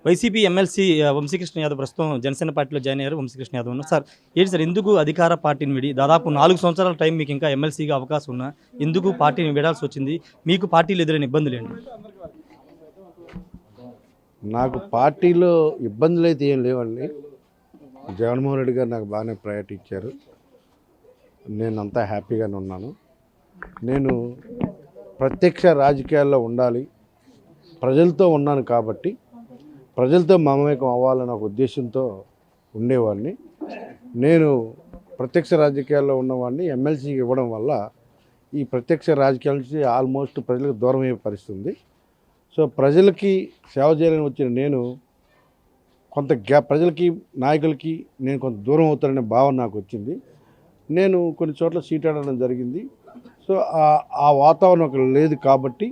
YCP MLC Vamsikrishna Yadav ప్రస్తుతం జనసేన పార్టీలో join అయ్యారు. వంశీకృష్ణ యాదవ్ ఉన్నారు. సార్ ఏంటి సార్, ఎందుకు అధికార పార్టీని విడి దాదాపు 4 సంవత్సరాల టైం మీకు ఇంకా ఎమ్మెల్సీగా అవకాశం ఉన్నా ఎందుకు పార్టీని విడాల్సి వచ్చింది? మీకు పార్టీలు ఎదురైన ఇబ్బందులు ఏంటి? నాకు పార్టీలో ఇబ్బందులు అయితే ఏం లేవండి. జగన్మోహన్ రెడ్డి గారు నాకు బాగానే ప్రయారిటీ ఇచ్చారు. నేను అంతా హ్యాపీగానే ఉన్నాను. నేను ప్రత్యక్ష రాజకీయాల్లో ఉండాలి, ప్రజలతో ఉన్నాను కాబట్టి ప్రజలతో మమేకం అవ్వాలన్న ఒక ఉద్దేశంతో ఉండేవాడిని. నేను ప్రత్యక్ష రాజకీయాల్లో ఉన్నవాడిని ఎమ్మెల్సీకి ఇవ్వడం వల్ల ఈ ప్రత్యక్ష రాజకీయాల నుంచి ఆల్మోస్ట్ ప్రజలకు దూరం అయ్యే పరిస్థితి ఉంది. సో ప్రజలకి సేవ చేయాలని వచ్చిన నేను కొంత ప్రజలకి నాయకులకి నేను కొంత దూరం అవుతాననే భావన నాకు వచ్చింది. నేను కొన్ని చోట్ల సీట్ అడగడం జరిగింది. సో ఆ వాతావరణం అక్కడ లేదు కాబట్టి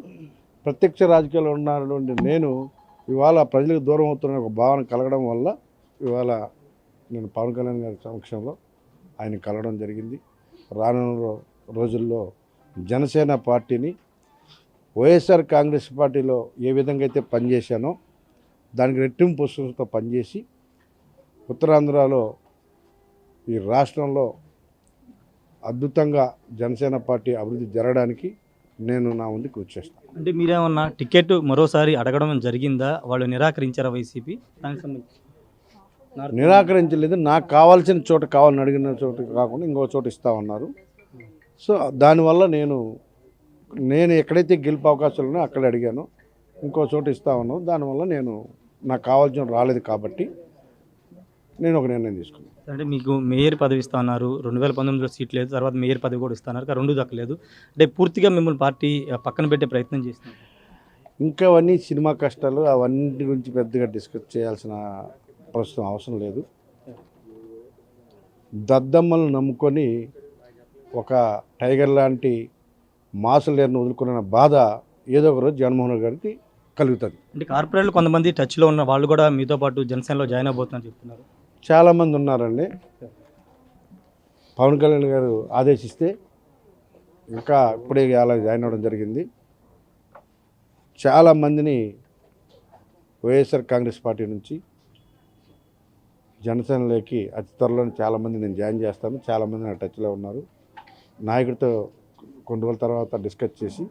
ప్రత్యక్ష రాజకీయాల్లో ఉన్నటువంటి నేను ఇవాళ ప్రజలకు దూరం అవుతున్న ఒక భావన కలగడం వల్ల ఇవాళ నేను పవన్ కళ్యాణ్ గారి సమక్షంలో ఆయన కలవడం జరిగింది. రానున్న రోజుల్లో జనసేన పార్టీని వైఎస్ఆర్ కాంగ్రెస్ పార్టీలో ఏ విధంగా అయితే పనిచేశానో దానికి రెట్టింపు పుస్తకంతో పనిచేసి ఉత్తరాంధ్రలో ఈ రాష్ట్రంలో అద్భుతంగా జనసేన పార్టీ అభివృద్ధి జరగడానికి నేను నా ముందు కృషి చేస్తాను. అంటే మీరేమన్నా టికెట్ మరోసారి అడగడం జరిగిందా? వాళ్ళు నిరాకరించారా వైసీపీ? దానికి సంబంధించి నిరాకరించలేదు. నాకు కావాల్సిన చోట కావాలని అడిగిన చోట కాకుండా ఇంకో చోట ఇస్తామన్నారు. సో దానివల్ల నేను ఎక్కడైతే గెలుపు అవకాశాలు ఉన్నాయో అక్కడ అడిగాను, ఇంకో చోట ఇస్తామన్నారు. దానివల్ల నాకు కావాల్సిన రాలేదు కాబట్టి నేను ఒక నిర్ణయం తీసుకున్నాను. అంటే మీకు మేయర్ పదవి ఇస్తున్నారు, 2019లో సీట్ లేదు, తర్వాత మేయర్ పదవి కూడా ఇస్తున్నారు, రెండు దక్కలేదు. అంటే పూర్తిగా మిమ్మల్ని పార్టీ పక్కన పెట్టే ప్రయత్నం చేస్తున్నారు. ఇంకా అవన్నీ సినిమా కష్టాలు, అవన్నీ గురించి పెద్దగా డిస్కస్ చేయాల్సిన ప్రస్తుతం అవసరం లేదు. దద్దమ్మలను నమ్ముకొని ఒక టైగర్ లాంటి మాస్ లీడర్ను వదులుకున్న బాధ ఏదో ఒక రోజు జగన్మోహన్ రెడ్డి గారికి కలుగుతుంది. అంటే కార్పొరేట్లు కొంతమంది టచ్లో ఉన్న వాళ్ళు కూడా మీతో పాటు జనసేనలో జాయిన్ అవబోతున్నారు చెప్తున్నారు. చాలామంది ఉన్నారండి. పవన్ కళ్యాణ్ గారు ఆదేశిస్తే ఇంకా ఇప్పుడే అలా జాయిన్ అవ్వడం జరిగింది. చాలామందిని వైఎస్ఆర్ కాంగ్రెస్ పార్టీ నుంచి జనసేనలోకి అతి త్వరలో చాలామంది నేను జాయిన్ చేస్తాను. చాలామంది నా టచ్లో ఉన్నారు. నాయకుడితో కొన్ని రోజుల తర్వాత డిస్కస్ చేసి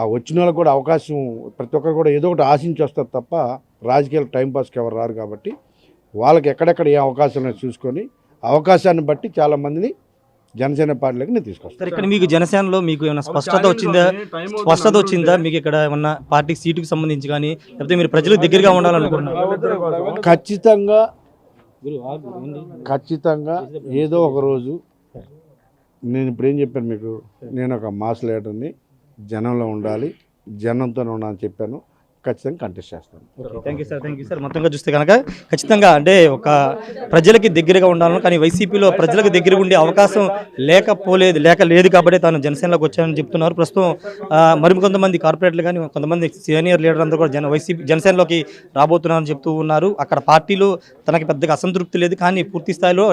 ఆ వచ్చిన వాళ్ళకి కూడా అవకాశం, ప్రతి ఒక్కరు కూడా ఏదో ఒకటి ఆశించి వస్తారు తప్ప రాజకీయాలు టైంపాస్కి ఎవరు రారు కాబట్టి వాళ్ళకి ఎక్కడెక్కడ ఏ అవకాశం చూసుకొని అవకాశాన్ని బట్టి చాలామందిని జనసేన పార్టీలోకి నేను తీసుకొస్తాను. ఇక్కడ మీకు జనసేనలో మీకు ఏమైనా స్పష్టత వచ్చిందా? మీకు ఇక్కడ ఏమన్నా పార్టీ సీటుకు సంబంధించి కానీ లేకపోతే మీరు ప్రజలకు దగ్గరగా ఉండాలనుకుంటున్నారు? ఖచ్చితంగా ఏదో ఒక రోజు నేను ఇప్పుడు ఏం చెప్పాను మీకు, నేను ఒక మాస్ లీడర్ని, జనంలో ఉండాలి, జనంతో ఉండాలని చెప్పాను. ఖచ్చితంగా కంటెస్ట్ చేస్తాను. Thank you sir. మొత్తంగా చూస్తే కనుక ఖచ్చితంగా అంటే ఒక ప్రజలకి దగ్గరగా ఉండాలని, కానీ వైసీపీలో ప్రజలకు దగ్గరగా ఉండే అవకాశం లేదు కాబట్టి తాను జనసేనలోకి వచ్చానని చెప్తున్నారు. ప్రస్తుతం మరికొంతమంది కార్పొరేట్లు కానీ కొంతమంది సీనియర్ లీడర్ అందరూ కూడా జనసేనలోకి రాబోతున్నారని చెప్తూ ఉన్నారు. అక్కడ పార్టీలో తనకి పెద్దగా అసంతృప్తి లేదు, కానీ పూర్తి స్థాయిలో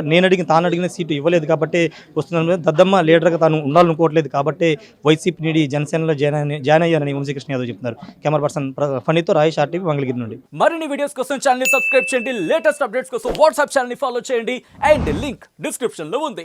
తాను అడిగిన సీటు ఇవ్వలేదు కాబట్టి వస్తున్నాను. దద్దమ్మ లీడర్గా తాను ఉండాలనుకోవట్లేదు కాబట్టి వైసీపీ నీడి జనసేనలో జాయిన్ అయ్యారని వంశీకృష్ణ యాదవ్ చెప్తున్నారు. Camera person ఫణితో Rayesh, RTV, Mangalagiri నుండి. మరిన్ని వీడియోస్ కోసం ఛానల్ ని సబ్స్క్రైబ్ చేయండి. లేటెస్ట్ అప్డేట్స్ కోసం వాట్సాప్ ఛానల్ ని ఫాలో చేయండి. అండ్ లింక్ డిస్క్రిప్షన్ లో ఉంది.